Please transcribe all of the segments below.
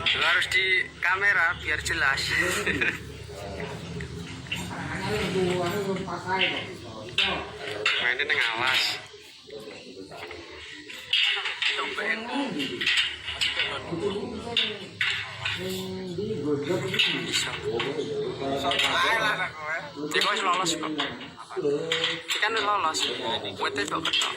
Lu harus di kamera biar jelas. Mainnya neng alas. Bisa. Jadi kau lolos kok. Kan lolos. Wete kok ketok.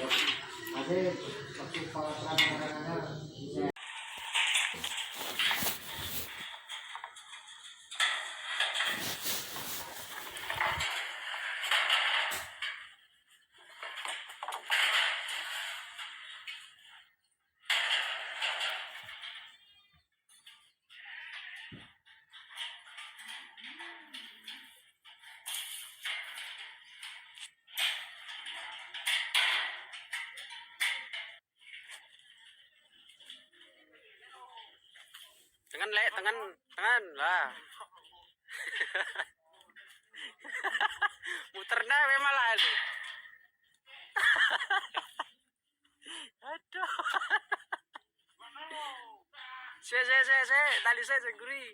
Tengan lek, tengan lah. Muternya malah itu. Aduh. Se, tali saya jengguri.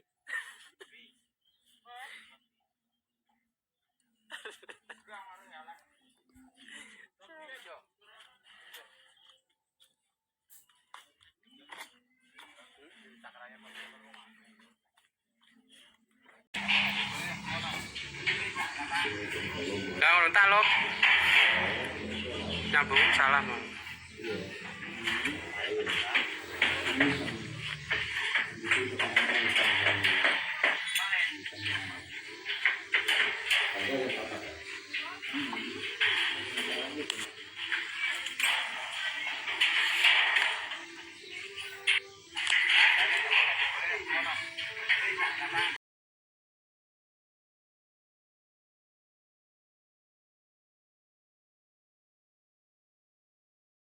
Nah, entah lo. Nyambung salah mau.